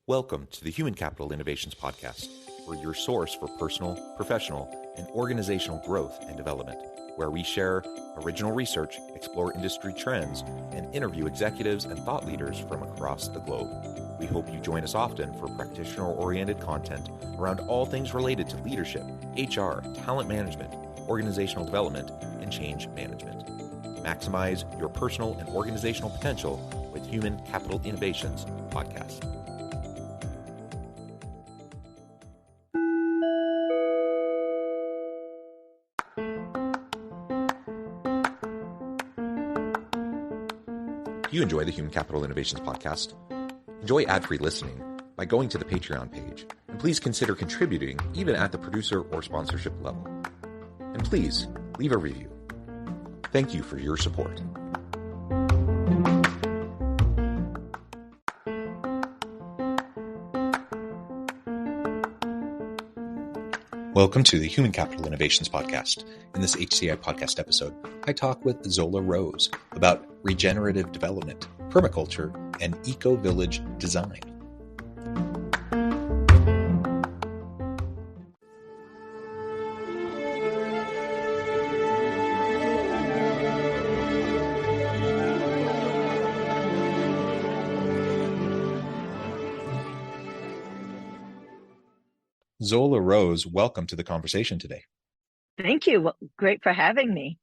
Welcome to the Human Capital Innovations Podcast, where your source for personal, professional, and organizational growth and development, where we share original research, explore industry trends, and interview executives and thought leaders from across the globe. We hope you join us often for practitioner-oriented content around all things related to leadership, HR, talent management, organizational development, and change management. Maximize your personal and organizational potential with Human Capital Innovations Podcast. If you enjoy the Human Capital Innovations Podcast, enjoy ad-free listening by going to the Patreon page, and please consider contributing even at the producer or sponsorship level. And please leave a review. Thank you for your support. Welcome to the Human Capital Innovations Podcast. In this HCI Podcast episode, I talk with Zola Rose about regenerative development, permaculture, and Ecovillage design. Zola Rose, welcome to the conversation today. Thank you. Well, great for having me.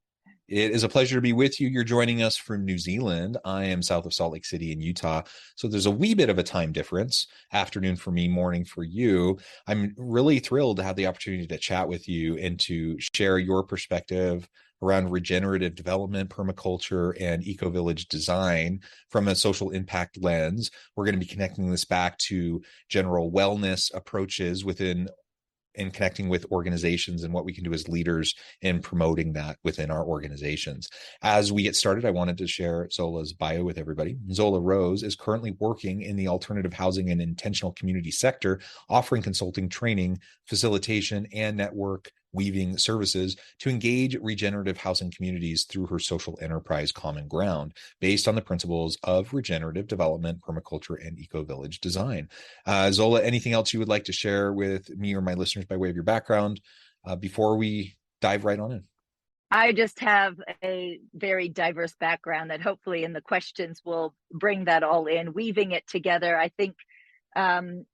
It is a pleasure to be with you. You're joining us from New Zealand. I am south of Salt Lake City in Utah. So there's a wee bit of a time difference, afternoon for me, morning for you. I'm really thrilled to have the opportunity to chat with you and to share your perspective around regenerative development, permaculture, and ecovillage design from a social impact lens. We're going to be connecting this back to general wellness approaches within and connecting with organizations and what we can do as leaders in promoting that within our organizations. As we get started, I wanted to share Zola's bio with everybody. Zola Rose is currently working in the alternative housing and intentional community sector, offering consulting, training, facilitation, and network weaving services to engage regenerative housing communities through her social enterprise Common Ground, based on the principles of regenerative development, permaculture, and ecovillage design. Zola, anything else you would like to share with me or my listeners by way of your background before we dive right on in? I just have a very diverse background that hopefully in the questions will bring that all in, weaving it together. I think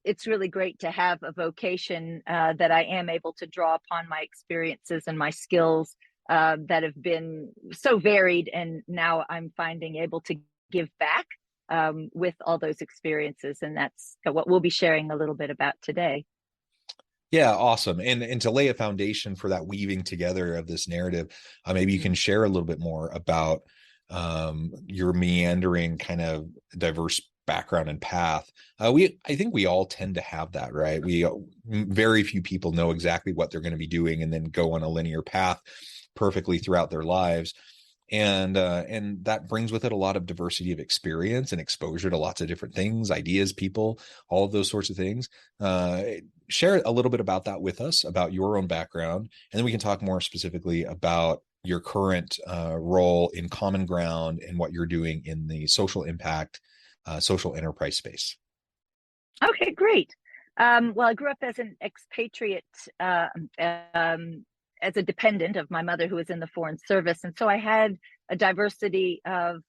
it's really great to have a vocation that I am able to draw upon my experiences and my skills that have been so varied, and now I'm finding able to give back with all those experiences, and that's what we'll be sharing a little bit about today. Yeah, awesome. And to lay a foundation for that weaving together of this narrative, maybe you can share a little bit more about your meandering kind of diverse background and path. I think we all tend to have that, right? Very few people know exactly what they're going to be doing and then go on a linear path perfectly throughout their lives. And that brings with it a lot of diversity of experience and exposure to lots of different things, ideas, people, all of those sorts of things. Share a little bit about that with us, about your own background, and then we can talk more specifically about your current role in Common Ground and what you're doing in the social impact, social enterprise space. Okay, great. Well, I grew up as an expatriate, as a dependent of my mother who was in the Foreign Service. And so I had a diversity of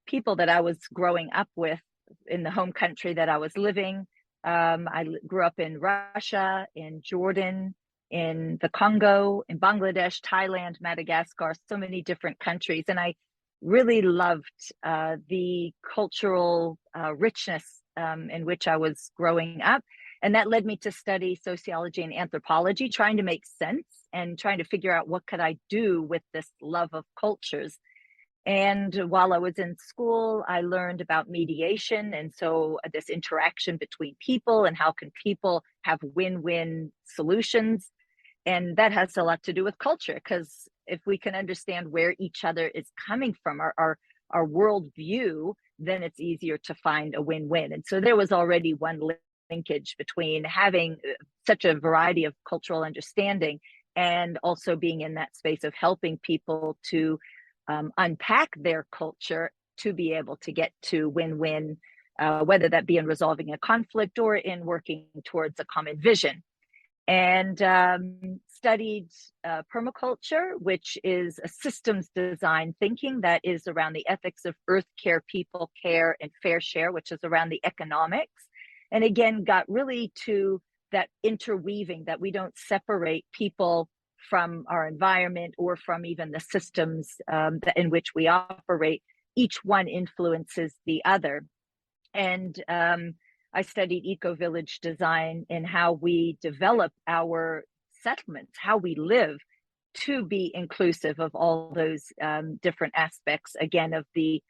people that I was growing up with in the home country that I was living. I grew up in Russia, in Jordan, in the Congo, in Bangladesh, Thailand, Madagascar, so many different countries. And I really loved the cultural richness in which I was growing up. And that led me to study sociology and anthropology, trying to make sense and trying to figure out what could I do with this love of cultures. And while I was in school, I learned about mediation. And so this interaction between people and how can people have win-win solutions. And that has a lot to do with culture, because if we can understand where each other is coming from, our worldview, then it's easier to find a win-win. And so there was already one linkage between having such a variety of cultural understanding and also being in that space of helping people to unpack their culture to be able to get to win-win whether that be in resolving a conflict or in working towards a common vision. And studied permaculture, which is a systems design thinking that is around the ethics of earth care, people care, and fair share, which is around the economics. And again, got really to that interweaving, that we don't separate people from our environment or from even the systems in which we operate. Each one influences the other. And I studied Ecovillage design and how we develop our settlements, how we live to be inclusive of all those different aspects, again, of the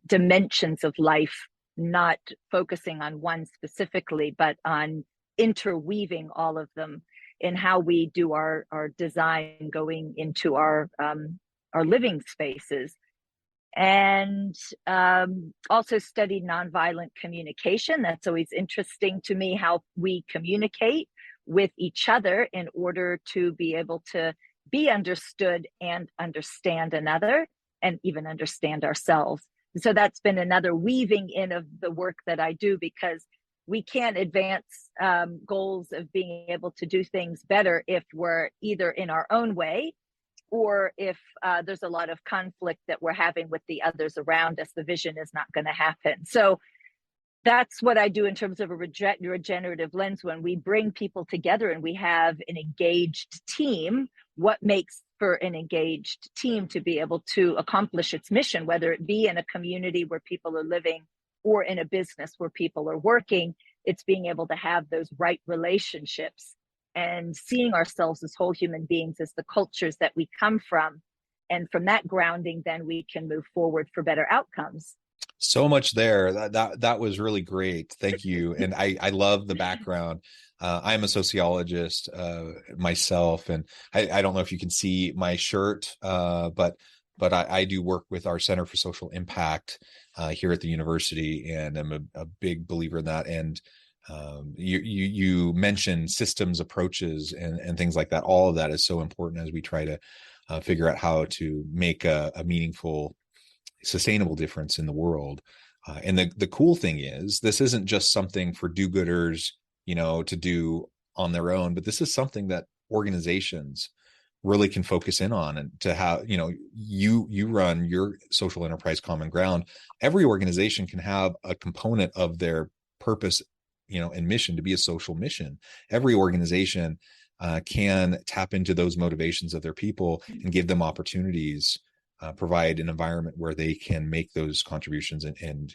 dimensions of life, not focusing on one specifically, but on interweaving all of them in how we do our design going into our living spaces. And also studied nonviolent communication. That's always interesting to me, how we communicate with each other in order to be able to be understood and understand another, and even understand ourselves. So that's been another weaving in of the work that I do, because we can't advance goals of being able to do things better if we're either in our own way, or if there's a lot of conflict that we're having with the others around us. The vision is not going to happen. So that's what I do in terms of a regenerative lens. When we bring people together and we have an engaged team, what makes for an engaged team to be able to accomplish its mission, whether it be in a community where people are living or in a business where people are working, it's being able to have those right relationships and seeing ourselves as whole human beings, as the cultures that we come from. And from that grounding, then we can move forward for better outcomes. So much there. That was really great. Thank you. And I love the background. I'm a sociologist myself, and I don't know if you can see my shirt, but I do work with our Center for Social Impact here at the university, and I'm a big believer in that. And you mentioned systems approaches and things like that. All of that is so important as we try to figure out how to make a meaningful, sustainable difference in the world. And the cool thing is, this isn't just something for do-gooders, to do on their own, but this is something that organizations really can focus in on, and to have, you run your social enterprise common ground. Every organization can have a component of their purpose, and mission to be a social mission. Every organization can tap into those motivations of their people and give them opportunities, provide an environment where they can make those contributions and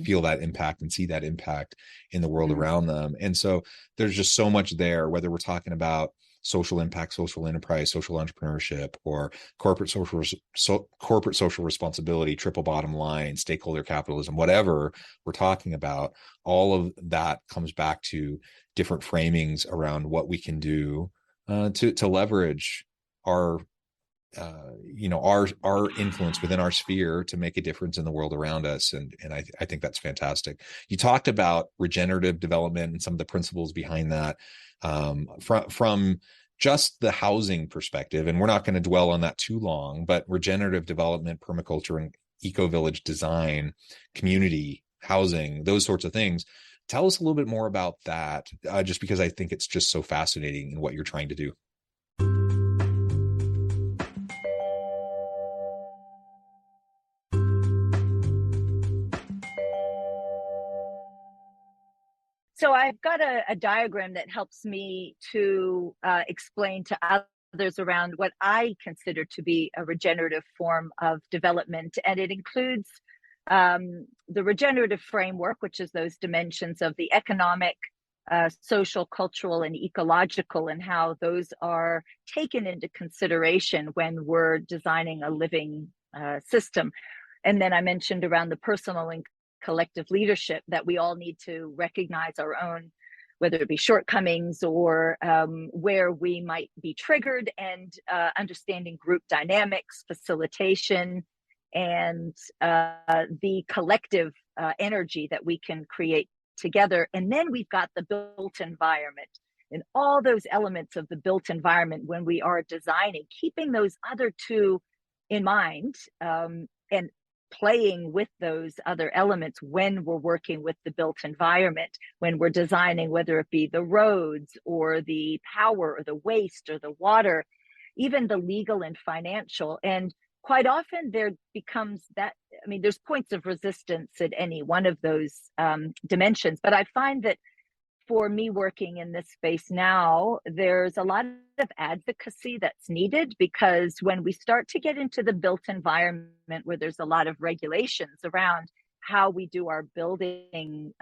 feel that impact and see that impact in the world around them. And so there's just so much there, whether we're talking about social impact, social enterprise, social entrepreneurship, or corporate social responsibility, triple bottom line, stakeholder capitalism, whatever we're talking about. All of that comes back to different framings around what we can do to leverage our influence within our sphere to make a difference in the world around us. And I think that's fantastic. You talked about regenerative development and some of the principles behind that, from just the housing perspective. And we're not going to dwell on that too long, but regenerative development, permaculture, and eco-village design, community housing, those sorts of things. Tell us a little bit more about that, just because I think it's just so fascinating in what you're trying to do. So I've got a diagram that helps me to explain to others around what I consider to be a regenerative form of development. And it includes the regenerative framework, which is those dimensions of the economic, social, cultural, and ecological, and how those are taken into consideration when we're designing a living system. And then I mentioned around the personal and collective leadership, that we all need to recognize our own, whether it be shortcomings or where we might be triggered, and understanding group dynamics, facilitation, and the collective energy that we can create together. And then we've got the built environment and all those elements of the built environment when we are designing, keeping those other two in mind, and playing with those other elements when we're working with the built environment, when we're designing, whether it be the roads or the power or the waste or the water, even the legal and financial. And quite often there becomes that, I mean, there's points of resistance at any one of those dimensions. But I find that for me working in this space now, there's a lot of advocacy that's needed, because when we start to get into the built environment where there's a lot of regulations around how we do our building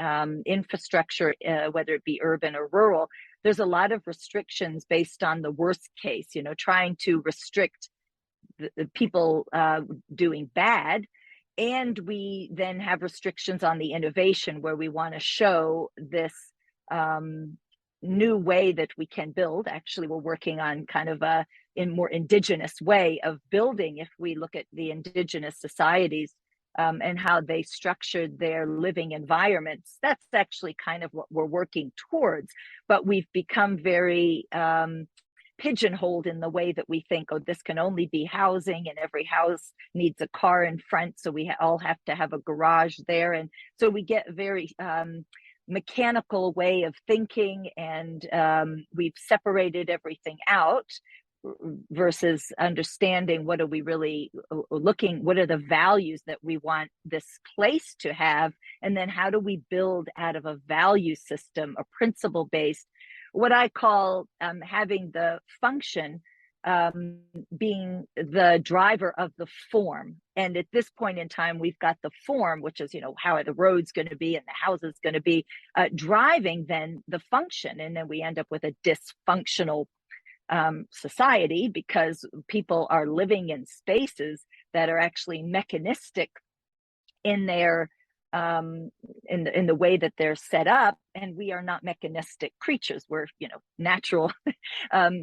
infrastructure, whether it be urban or rural, there's a lot of restrictions based on the worst case, you know, trying to restrict the people doing bad. And we then have restrictions on the innovation, where we want to show this new way that we can build. Actually, we're working on kind of a more indigenous way of building. If we look at the indigenous societies and how they structured their living environments, that's actually kind of what we're working towards. But we've become very pigeonholed in the way that we think, oh, this can only be housing, and every house needs a car in front, so we all have to have a garage there. And so we get very mechanical way of thinking, and we've separated everything out versus understanding what are we really looking, what are the values that we want this place to have, and then how do we build out of a value system, a principle based, what I call having the function being the driver of the form. And at this point in time, we've got the form, which is, you know, how are the roads going to be and the houses going to be, driving then the function. And then we end up with a dysfunctional society, because people are living in spaces that are actually mechanistic in their in the way that they're set up, and we are not mechanistic creatures. We're, you know, natural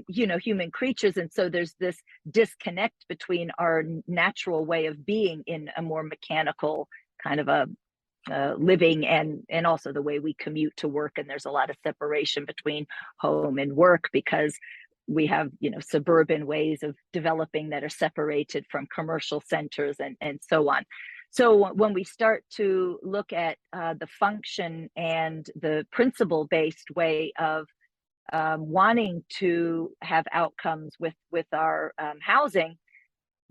you know, human creatures. And so there's this disconnect between our natural way of being in a more mechanical kind of a living, and also the way we commute to work. And there's a lot of separation between home and work, because we have, you know, suburban ways of developing that are separated from commercial centers and so on. So when we start to look at the function and the principle-based way of wanting to have outcomes with our housing,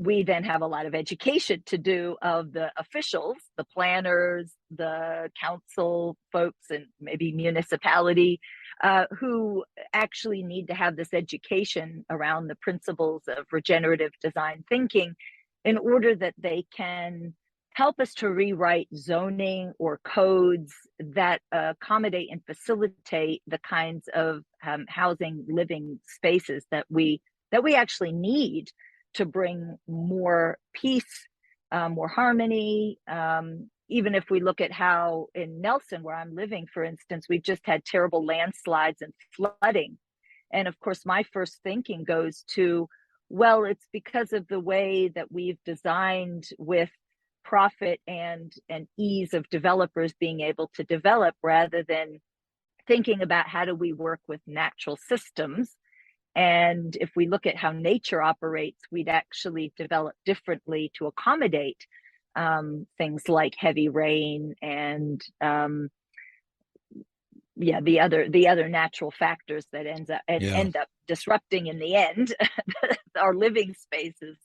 we then have a lot of education to do of the officials, the planners, the council folks, and maybe municipality, who actually need to have this education around the principles of regenerative design thinking in order that they can help us to rewrite zoning or codes that accommodate and facilitate the kinds of housing living spaces that we actually need to bring more peace, more harmony. Even if we look at how in Nelson, where I'm living, for instance, we've just had terrible landslides and flooding. And of course, my first thinking goes to, well, it's because of the way that we've designed with profit and ease of developers being able to develop, rather than thinking about how do we work with natural systems. And if we look at how nature operates, we'd actually develop differently to accommodate things like heavy rain and the other natural factors that end up disrupting in the end our living spaces.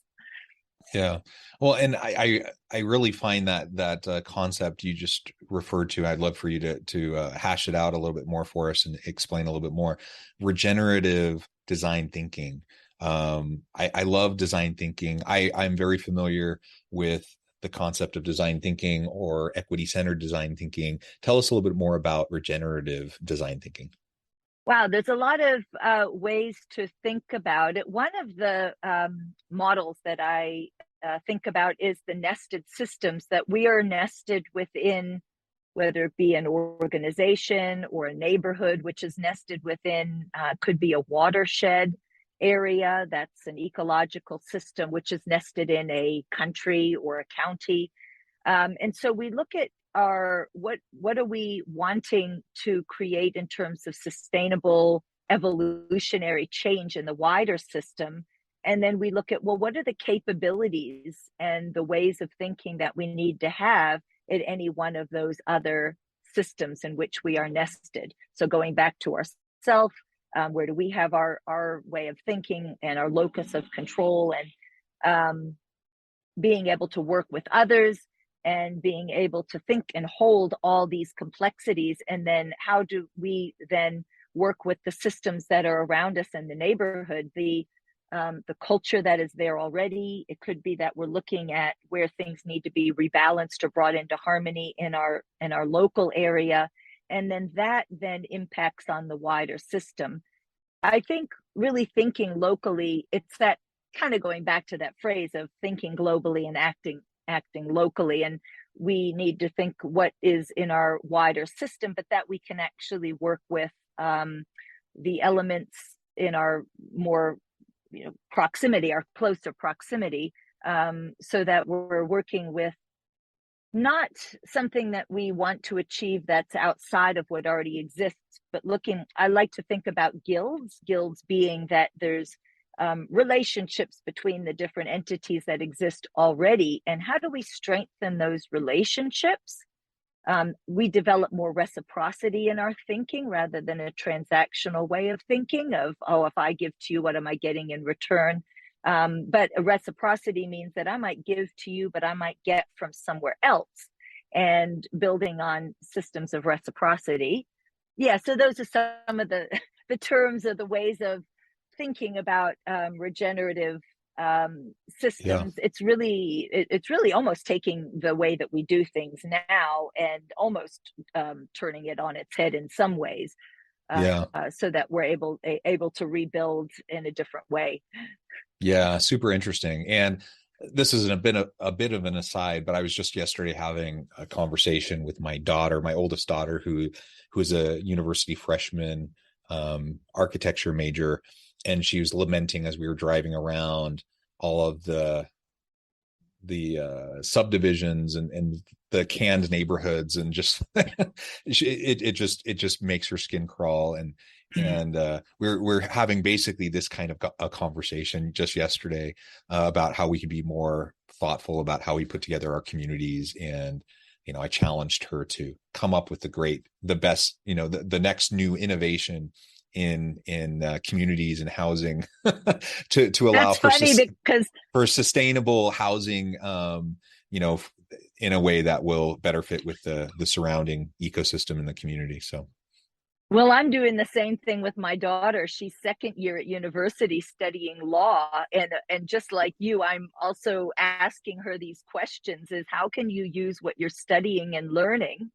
Yeah. Well, and I really find that concept you just referred to, I'd love for you to hash it out a little bit more for us and explain a little bit more. Regenerative design thinking. I love design thinking. I'm very familiar with the concept of design thinking or equity-centered design thinking. Tell us a little bit more about regenerative design thinking. Wow, there's a lot of ways to think about it. One of the models that I think about is the nested systems, that we are nested within, whether it be an organization or a neighborhood, which is nested within, could be a watershed area. That's an ecological system, which is nested in a country or a county. And so we look at what are we wanting to create in terms of sustainable evolutionary change in the wider system, And then we look at, well, what are the capabilities and the ways of thinking that we need to have at any one of those other systems in which we are nested? So going back to ourself, where do we have our way of thinking and our locus of control, and being able to work with others and being able to think and hold all these complexities. And then how do we then work with the systems that are around us in the neighborhood, the culture that is there already. It could be that we're looking at where things need to be rebalanced or brought into harmony in our local area. And then that then impacts on the wider system. I think really thinking locally, it's that kind of going back to that phrase of thinking globally and acting locally. And we need to think what is in our wider system, but that we can actually work with the elements in our more proximity, our closer proximity, so that we're working with not something that we want to achieve that's outside of what already exists, but I like to think about guilds being that there's relationships between the different entities that exist already, and how do we strengthen those relationships? We develop more reciprocity in our thinking rather than a transactional way of thinking of, oh, if I give to you, what am I getting in return? But a reciprocity means that I might give to you, but I might get from somewhere else, and building on systems of reciprocity. Yeah, so those are some of the terms or the ways of thinking about regenerative systems. It's really almost taking the way that we do things now and almost turning it on its head in some ways, so that we're able to rebuild in a different way. Yeah, super interesting. And this is a bit of an aside, but I was just yesterday having a conversation with my daughter, my oldest daughter, who is a university freshman, architecture major. And she was lamenting as we were driving around all of the subdivisions and the canned neighborhoods, and just it just makes her skin crawl. And we're having basically this kind of a conversation just yesterday about how we can be more thoughtful about how we put together our communities. And I challenged her to come up with the best, the next new innovation in communities and housing to allow for sustainable housing, in a way that will better fit with the surrounding ecosystem in the community. So, well, I'm doing the same thing with my daughter. She's second year at university studying law, and just like you, I'm also asking her these questions: is how can you use what you're studying and learning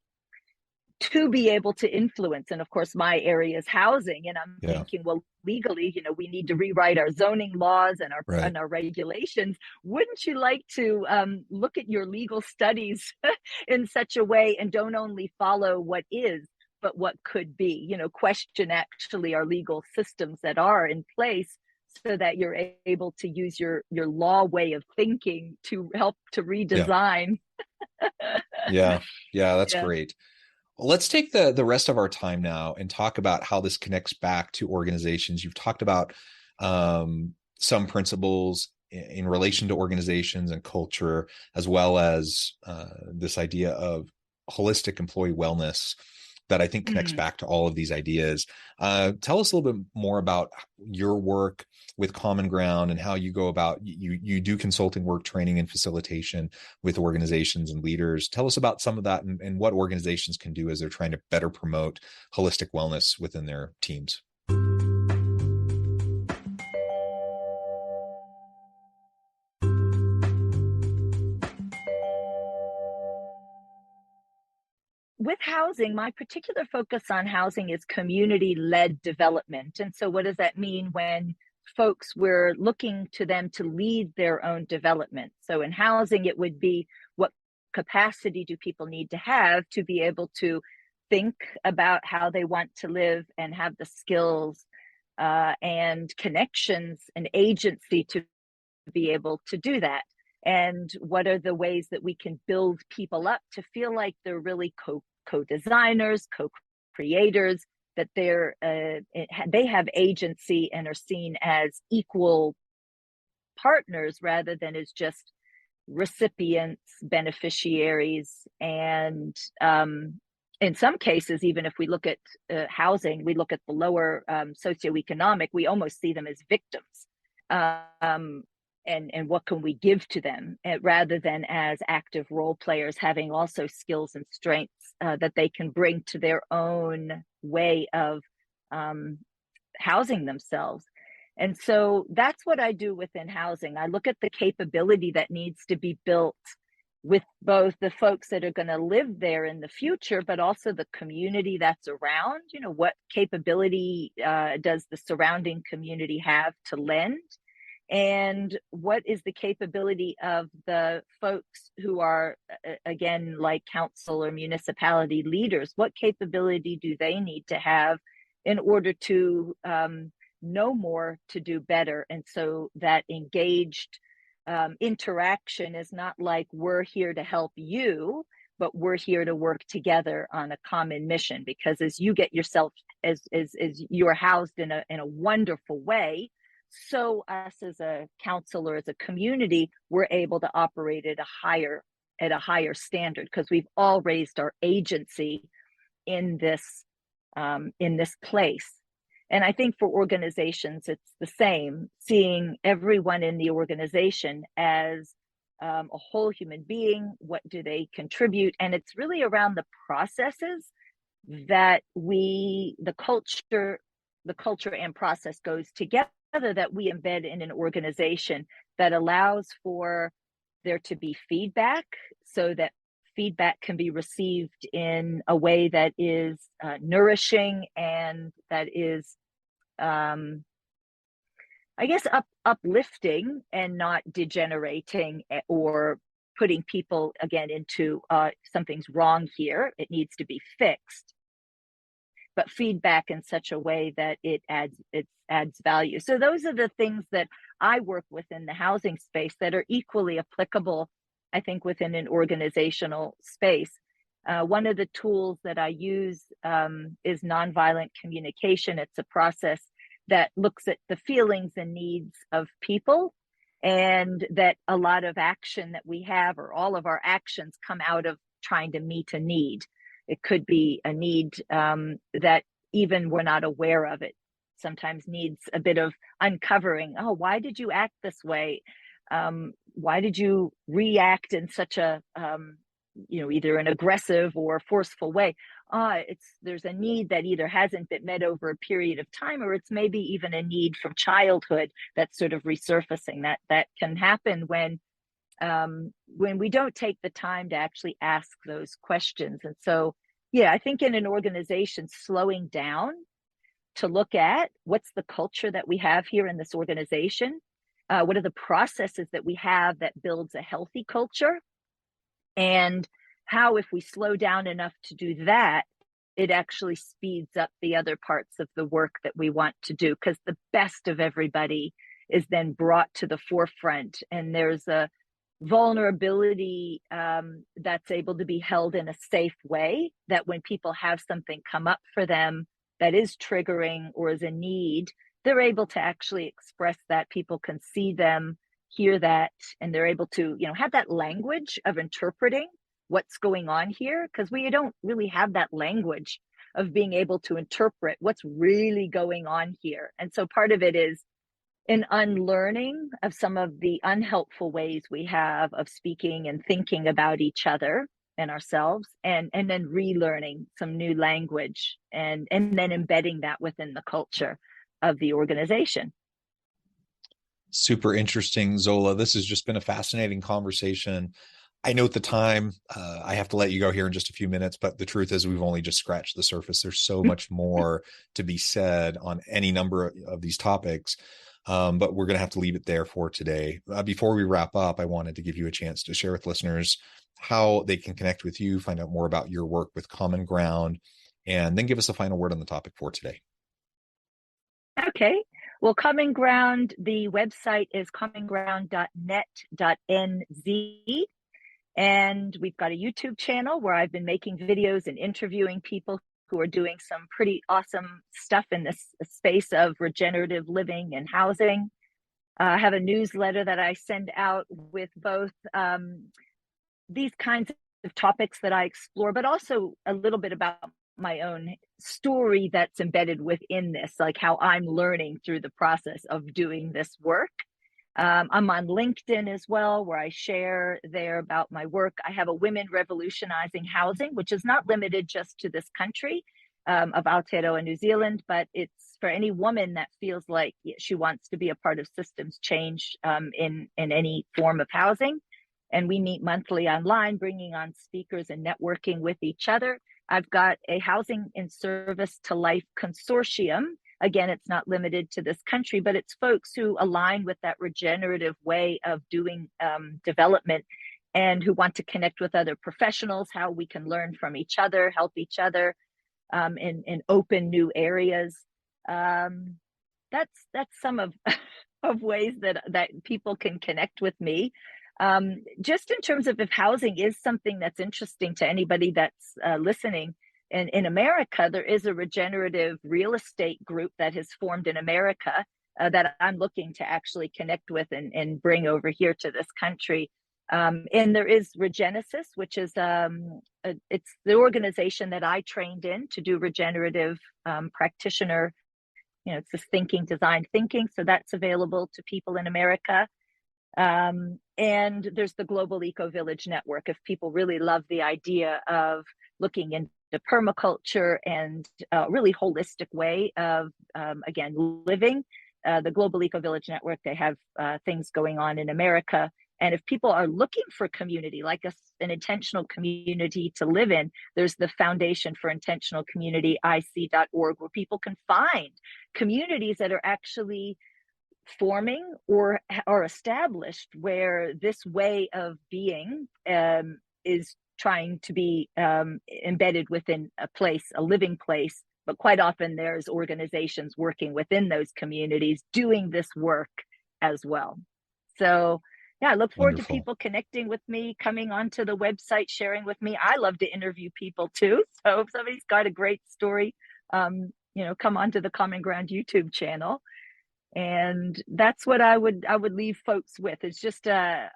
to be able to influence? And of course, my area is housing, and I'm thinking, well, legally, we need to rewrite our zoning laws and our regulations. Wouldn't you like to look at your legal studies in such a way, and don't only follow what is, but what could be? Question actually our legal systems that are in place, so that you're able to use your law way of thinking to help to redesign. That's great. Let's take the rest of our time now and talk about how this connects back to organizations. You've talked about some principles in relation to organizations and culture, as well as this idea of holistic employee wellness that I think connects back to all of these ideas. Tell us a little bit more about your work with Common Ground and how you go about, you do consulting work, training and facilitation with organizations and leaders. Tell us about some of that and what organizations can do as they're trying to better promote holistic wellness within their teams. With housing, my particular focus on housing is community-led development. And so what does that mean when folks, we're looking to them to lead their own development? So in housing, it would be, what capacity do people need to have to be able to think about how they want to live and have the skills and connections and agency to be able to do that? And what are the ways that we can build people up to feel like they're really co-designers, co-creators, that they have agency and are seen as equal partners rather than as just recipients, beneficiaries, and in some cases, even if we look at housing, we look at the lower socioeconomic, we almost see them as victims. And what can we give to them rather than as active role players having also skills and strengths that they can bring to their own way of housing themselves. And so that's what I do within housing. I look at the capability that needs to be built with both the folks that are going to live there in the future, but also the community that's around. You know, what capability does the surrounding community have to lend? And what is the capability of the folks who are, again, like council or municipality leaders? What capability do they need to have in order to know more, to do better? And so that engaged interaction is not like we're here to help you, but we're here to work together on a common mission. Because as you get yourself, as you're housed in a wonderful way, so us as a council or as a community, we're able to operate at a higher standard because we've all raised our agency in this place. And I think for organizations, it's the same, seeing everyone in the organization as a whole human being. What do they contribute? And it's really around the processes that the culture and process goes together, that we embed in an organization that allows for there to be feedback, so that feedback can be received in a way that is nourishing and that is, I guess, uplifting and not degenerating or putting people again into something's wrong here, it needs to be fixed, but feedback in such a way that it adds value. So those are the things that I work with in the housing space that are equally applicable, I think, within an organizational space. One of the tools that I use is nonviolent communication. It's a process that looks at the feelings and needs of people, and that a lot of action that we have, or all of our actions, come out of trying to meet a need. It could be a need that even we're not aware of. It sometimes needs a bit of uncovering. Oh, why did you act this way? Why did you react in such a, either an aggressive or forceful way? There's a need that either hasn't been met over a period of time, or it's maybe even a need from childhood that's sort of resurfacing. That can happen when we don't take the time to actually ask those questions. And so, yeah, I think in an organization, slowing down to look at what's the culture that we have here in this organization, what are the processes that we have that builds a healthy culture, and how, if we slow down enough to do that, it actually speeds up the other parts of the work that we want to do, because the best of everybody is then brought to the forefront, and there's a vulnerability that's able to be held in a safe way, that when people have something come up for them that is triggering or is a need, they're able to actually express that. People can see them, hear that, and they're able to, have that language of interpreting what's going on here, because we don't really have that language of being able to interpret what's really going on here. And so part of it is an unlearning of some of the unhelpful ways we have of speaking and thinking about each other and ourselves, and then relearning some new language, and then embedding that within the culture of the organization. Super interesting, Zola. This has just been a fascinating conversation. I note the time. I have to let you go here in just a few minutes, but the truth is we've only just scratched the surface. There's so much more to be said on any number of these topics, but we're going to have to leave it there for today. Before we wrap up, I wanted to give you a chance to share with listeners how they can connect with you, find out more about your work with Common Ground, and then give us a final word on the topic for today. Okay. Well, Common Ground, the website is commonground.net.nz. And we've got a YouTube channel where I've been making videos and interviewing people who are doing some pretty awesome stuff in this space of regenerative living and housing. I have a newsletter that I send out with both these kinds of topics that I explore, but also a little bit about my own story that's embedded within this, like how I'm learning through the process of doing this work. I'm on LinkedIn as well, where I share there about my work. I have a Women Revolutionizing Housing, which is not limited just to this country of Aotearoa, New Zealand, but it's for any woman that feels like she wants to be a part of systems change in any form of housing. And we meet monthly online, bringing on speakers and networking with each other. I've got a Housing in Service to Life consortium. Again, it's not limited to this country, but it's folks who align with that regenerative way of doing development and who want to connect with other professionals, how we can learn from each other, help each other in open new areas. That's some of ways that people can connect with me. Just in terms of if housing is something that's interesting to anybody that's listening, in America, there is a regenerative real estate group that has formed in America that I'm looking to actually connect with and bring over here to this country. And there is Regenerative, which is it's the organization that I trained in to do regenerative practitioner. It's this design thinking. So that's available to people in America. And there's the Global Ecovillage Network. If people really love the idea of looking into permaculture and really holistic way of, again, living, the Global Ecovillage Network, they have things going on in America. And if people are looking for community, like an intentional community to live in, there's the Foundation for Intentional Community, IC.org, where people can find communities that are actually forming or are established where this way of being is trying to be embedded within a living place. But quite often there's organizations working within those communities doing this work as well. So yeah, I look forward to people connecting with me, coming onto the website, sharing with me. I love to interview people too. So if somebody's got a great story, come onto the Common Ground YouTube channel. And that's what I would leave folks with. It's just a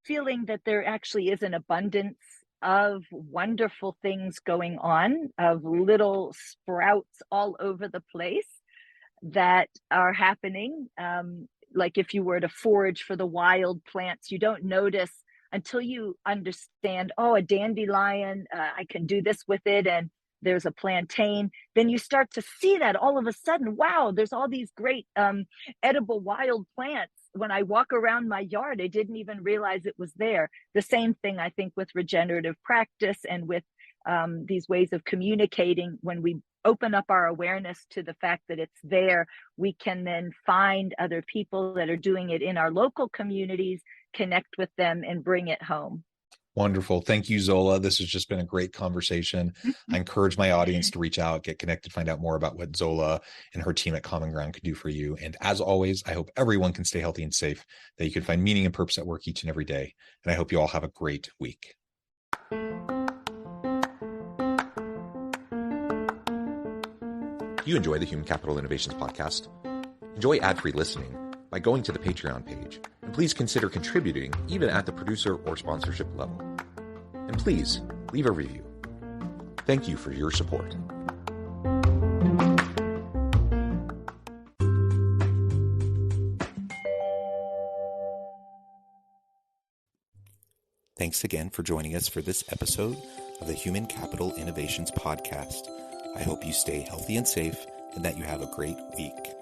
feeling that there actually is an abundance of wonderful things going on, of little sprouts all over the place that are happening. Like if you were to forage for the wild plants, you don't notice until you understand, a dandelion, I can do this with it, and there's a plantain. Then you start to see that all of a sudden, wow, there's all these great edible wild plants. When I walk around my yard, I didn't even realize it was there. The same thing, I think, with regenerative practice and with these ways of communicating. When we open up our awareness to the fact that it's there, we can then find other people that are doing it in our local communities, connect with them, and bring it home. Wonderful. Thank you, Zola. This has just been a great conversation. I encourage my audience to reach out, get connected, find out more about what Zola and her team at Common Ground could do for you. And as always, I hope everyone can stay healthy and safe, that you can find meaning and purpose at work each and every day. And I hope you all have a great week. Do you enjoy the Human Capital Innovations podcast? Enjoy ad-free listening by going to the Patreon page, and please consider contributing even at the producer or sponsorship level. And please leave a review. Thank you for your support. Thanks again for joining us for this episode of the Human Capital Innovations podcast. I hope you stay healthy and safe and that you have a great week.